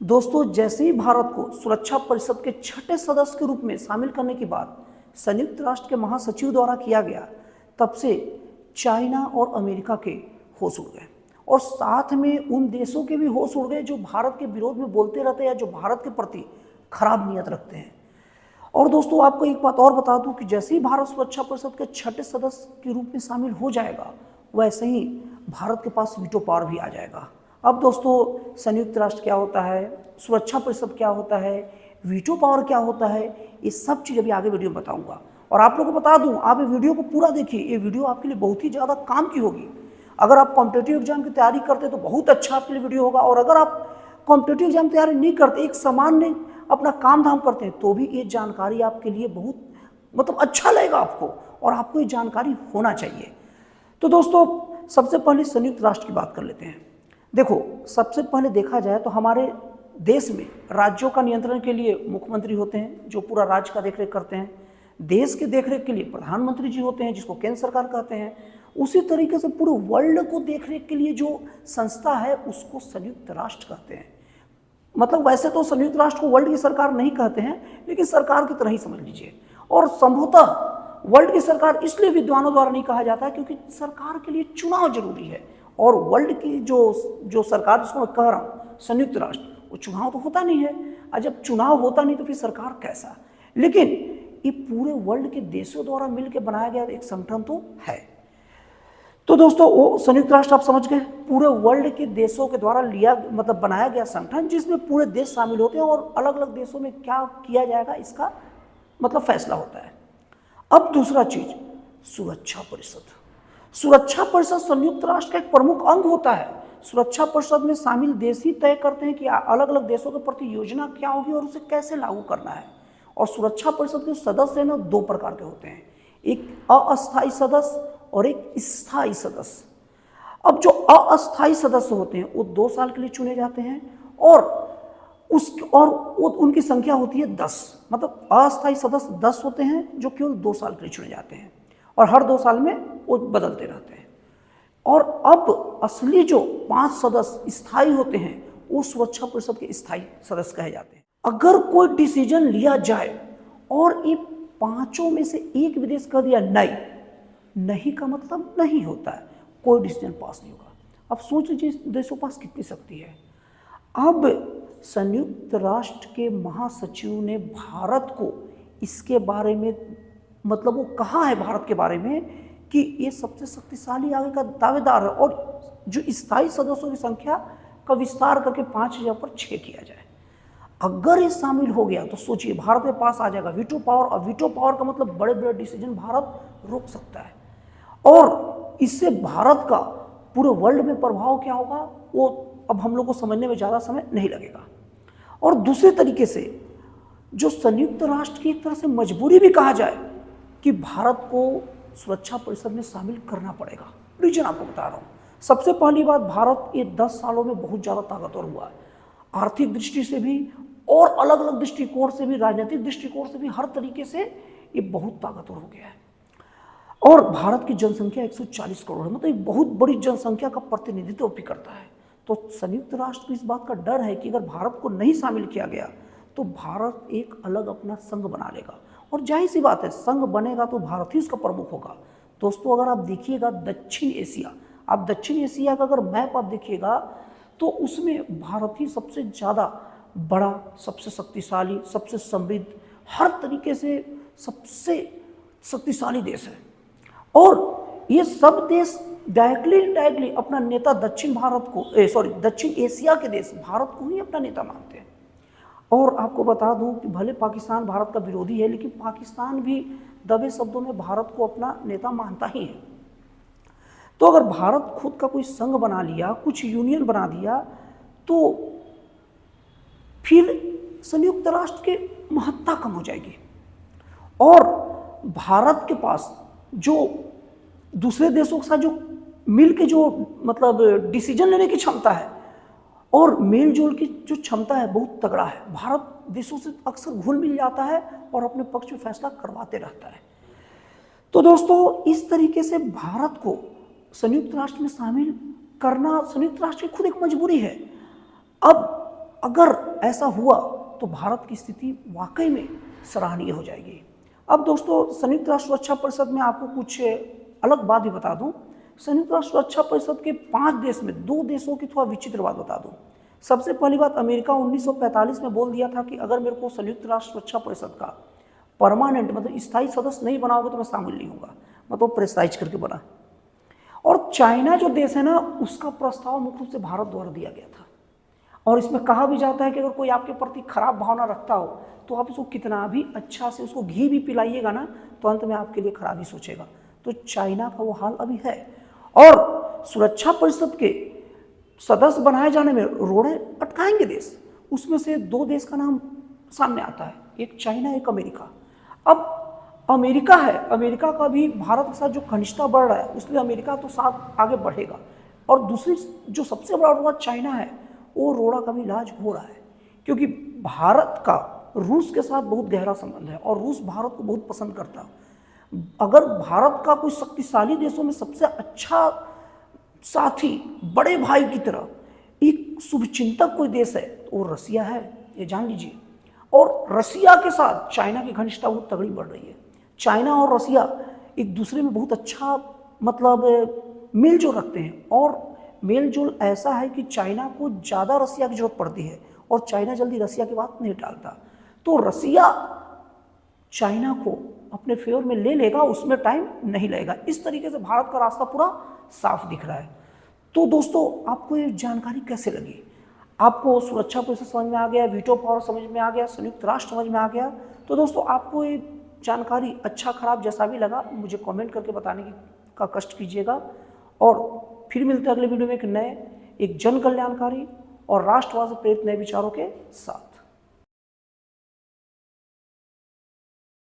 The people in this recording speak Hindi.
दोस्तों, जैसे ही भारत को सुरक्षा परिषद के छठे सदस्य के रूप में शामिल करने की बात संयुक्त राष्ट्र के महासचिव द्वारा किया गया, तब से चाइना और अमेरिका के होश उड़ गए और साथ में उन देशों के भी होश उड़ गए जो भारत के विरोध में बोलते रहते हैं या जो भारत के प्रति खराब नियत रखते हैं। और दोस्तों, आपको एक बात और बता दूं कि जैसे ही भारत सुरक्षा परिषद के छठे सदस्य के रूप में शामिल हो जाएगा, वैसे ही भारत के पास वीटो पावर भी आ जाएगा। अब दोस्तों, संयुक्त राष्ट्र क्या होता है, सुरक्षा परिषद क्या होता है, वीटो पावर क्या होता है, ये सब चीज़ अभी आगे वीडियो में बताऊंगा। और आप लोगों को बता दूं, आप ये वीडियो को पूरा देखिए, ये वीडियो आपके लिए बहुत ही ज़्यादा काम की होगी। अगर आप कॉम्पिटिटिव एग्जाम की तैयारी करते तो बहुत अच्छा आपके लिए वीडियो होगा, और अगर आप कॉम्पिटिटिव एग्जाम की तैयारी नहीं करते, एक सामान्य अपना काम धाम करते हैं, तो भी ये जानकारी आपके लिए बहुत अच्छा लगेगा आपको, और आपको ये जानकारी होना चाहिए। तो दोस्तों, सबसे पहले संयुक्त राष्ट्र की बात कर लेते हैं। देखो, सबसे पहले देखा जाए तो हमारे देश में राज्यों का नियंत्रण के लिए मुख्यमंत्री होते हैं जो पूरा राज्य का देखरेख करते हैं। देश के देखरेख के लिए प्रधानमंत्री जी होते हैं जिसको केंद्र सरकार कहते हैं। उसी तरीके से पूरे वर्ल्ड को देखरेख के लिए जो संस्था है उसको संयुक्त राष्ट्र कहते हैं। मतलब वैसे तो संयुक्त राष्ट्र को वर्ल्ड की सरकार नहीं कहते हैं, लेकिन सरकार की तरह ही समझ लीजिए। और संभवतः वर्ल्ड की सरकार इसलिए विद्वानों द्वारा नहीं कहा जाता है क्योंकि सरकार के लिए चुनाव जरूरी है, और वर्ल्ड की जो सरकार जिसको मैं कह रहा हूँ संयुक्त राष्ट्र, वो चुनाव तो होता नहीं है। और जब चुनाव होता नहीं तो फिर सरकार कैसा। लेकिन ये पूरे वर्ल्ड के देशों द्वारा मिलकर बनाया गया एक संगठन तो है। तो दोस्तों, वो संयुक्त राष्ट्र आप समझ गए, पूरे वर्ल्ड के देशों के द्वारा बनाया गया संगठन जिसमें पूरे देश शामिल होते हैं और अलग अलग देशों में क्या किया जाएगा इसका फैसला होता है। अब दूसरा चीज, सुरक्षा परिषद। सुरक्षा परिषद संयुक्त राष्ट्र का एक प्रमुख अंग होता है। सुरक्षा परिषद में शामिल देश ही तय करते हैं कि अलग अलग देशों के प्रति योजना क्या होगी और उसे कैसे लागू करना है। और सुरक्षा परिषद के सदस्य ना दो प्रकार के होते हैं, एक अस्थायी सदस्य और एक स्थायी सदस्य। अब जो अस्थायी सदस्य होते हैं वो 2 साल के लिए चुने जाते हैं और उनकी संख्या होती है 10। मतलब अस्थायी सदस्य 10 होते हैं जो केवल 2 साल के लिए चुने जाते हैं और हर 2 साल में वो बदलते रहते हैं। और अब असली जो 5 सदस्य स्थायी होते हैं वो सुरक्षा परिषद के स्थायी सदस्य कहे जाते हैं। अगर कोई डिसीजन लिया जाए और ये 5 में से एक विदेश कह दिया नहीं का मतलब नहीं होता है, कोई डिसीजन पास नहीं होगा। अब सोच लीजिए देशों के पास कितनी शक्ति है। अब संयुक्त राष्ट्र के महासचिव ने भारत को इसके बारे में वो कहा है भारत के बारे में कि ये सबसे शक्तिशाली आगे का दावेदार है और जो स्थायी सदस्यों की संख्या का विस्तार करके 5,000 पर 6 किया जाए। अगर ये शामिल हो गया तो सोचिए भारत के पास आ जाएगा वीटो पावर, और वीटो पावर का मतलब बड़े बड़े डिसीजन भारत रोक सकता है। और इससे भारत का पूरे वर्ल्ड में प्रभाव क्या होगा वो अब हम लोग को समझने में ज़्यादा समय नहीं लगेगा। और दूसरे तरीके से जो संयुक्त राष्ट्र की एक तरह से मजबूरी भी कहा जाए कि भारत को सुरक्षा परिषद में शामिल करना पड़ेगा। रीजन आपको बता रहा हूँ। सबसे पहली बात, भारत ये 10 सालों में बहुत ज़्यादा ताकतवर हुआ है, आर्थिक दृष्टि से भी और अलग अलग दृष्टिकोण से भी, राजनीतिक दृष्टिकोण से भी, हर तरीके से ये बहुत ताकतवर हो गया है। और भारत की जनसंख्या 140 करोड़ है, मतलब एक बहुत बड़ी जनसंख्या का प्रतिनिधित्व भी करता है। तो संयुक्त राष्ट्र को इस बात का डर है कि अगर भारत को नहीं शामिल किया गया तो भारत एक अलग अपना संघ बना लेगा, और जाहिर सी बात है संघ बनेगा तो भारत ही उसका प्रमुख होगा। दोस्तों, अगर आप देखिएगा दक्षिण एशिया का अगर मैप आप देखिएगा तो उसमें भारत ही सबसे ज़्यादा बड़ा, सबसे शक्तिशाली, सबसे समृद्ध, हर तरीके से सबसे शक्तिशाली देश है। और ये सब देश डायरेक्टली इनडायरेक्टली अपना नेता दक्षिण एशिया के देश भारत को ही अपना नेता मानते हैं। और आपको बता दूं कि भले पाकिस्तान भारत का विरोधी है, लेकिन पाकिस्तान भी दबे शब्दों में भारत को अपना नेता मानता ही है। तो अगर भारत खुद का कोई संघ बना लिया, कुछ यूनियन बना दिया, तो फिर संयुक्त राष्ट्र की महत्ता कम हो जाएगी और भारत के पास जो दूसरे देशों के साथ जो मिल के जो डिसीजन लेने की क्षमता है और मेल जोल की जो क्षमता है बहुत तगड़ा है। भारत देशों से अक्सर घुल मिल जाता है और अपने पक्ष में फैसला करवाते रहता है। तो दोस्तों, इस तरीके से भारत को संयुक्त राष्ट्र में शामिल करना संयुक्त राष्ट्र की खुद एक मजबूरी है। अब अगर ऐसा हुआ तो भारत की स्थिति वाकई में सराहनीय हो जाएगी। अब दोस्तों, संयुक्त राष्ट्र सुरक्षा परिषद में आपको कुछ अलग बात भी बता दूं। संयुक्त राष्ट्र सुरक्षा परिषद के 5 देश में 2 देशों की थोड़ा विचित्र बात बता दूं। सबसे पहली बात, अमेरिका 1945 में बोल दिया था कि अगर मेरे को संयुक्त राष्ट्र सुरक्षा परिषद का परमानेंट मतलब स्थायी सदस्य नहीं बनाओगे तो मैं शामिल नहीं होगा, मतलब प्रेशराइज करके बना। और चाइना जो देश है ना, उसका प्रस्ताव मुख्य रूप से भारत द्वारा दिया गया था। और इसमें कहा भी जाता है कि अगर कोई आपके प्रति खराब भावना रखता हो तो आप उसको कितना भी अच्छा से उसको घी भी पिलाइएगा ना, तो अंत में आपके लिए खराब ही सोचेगा। तो चाइना का वो हाल अभी है। और सुरक्षा परिषद के सदस्य बनाए जाने में रोड़े अटकाएंगे देश। उसमें से 2 देश का नाम सामने आता है, एक चाइना, एक अमेरिका। अब अमेरिका है, अमेरिका का भी भारत के साथ जो घनिष्ठता बढ़ रहा है, इसलिए अमेरिका तो साथ आगे बढ़ेगा। और दूसरी जो सबसे बड़ा रोड़ा चाइना है, वो रोड़ा का भी इलाज हो रहा है, क्योंकि भारत का रूस के साथ बहुत गहरा संबंध है और रूस भारत को बहुत पसंद करता है। अगर भारत का कोई शक्तिशाली देशों में सबसे अच्छा साथी, बड़े भाई की तरह एक शुभचिंतक कोई देश है तो वो रसिया है, ये जान लीजिए। और रसिया के साथ चाइना की घनिष्ठता बहुत तगड़ी बढ़ रही है। चाइना और रसिया एक दूसरे में बहुत अच्छा मतलब मेल जोल रखते हैं, और मेल जोल ऐसा है कि चाइना को ज़्यादा रसिया की जरूरत पड़ती है और चाइना जल्दी रसिया की बात नहीं टालता। तो रसिया चाइना को अपने फेवर में ले लेगा, उसमें टाइम नहीं लगेगा। इस तरीके से भारत का रास्ता पूरा साफ दिख रहा है। तो दोस्तों, आपको ये जानकारी कैसे लगी? आपको सुरक्षा परिषद समझ में आ गया, वीटो पावर समझ में आ गया, संयुक्त राष्ट्र समझ में आ गया। तो दोस्तों, आपको ये जानकारी अच्छा खराब जैसा भी लगा मुझे कमेंट करके बताने का कष्ट कीजिएगा। और फिर मिलते हैं अगले वीडियो में एक नए, एक जन कल्याणकारी और राष्ट्रवाद से प्रेरित नए विचारों के साथ।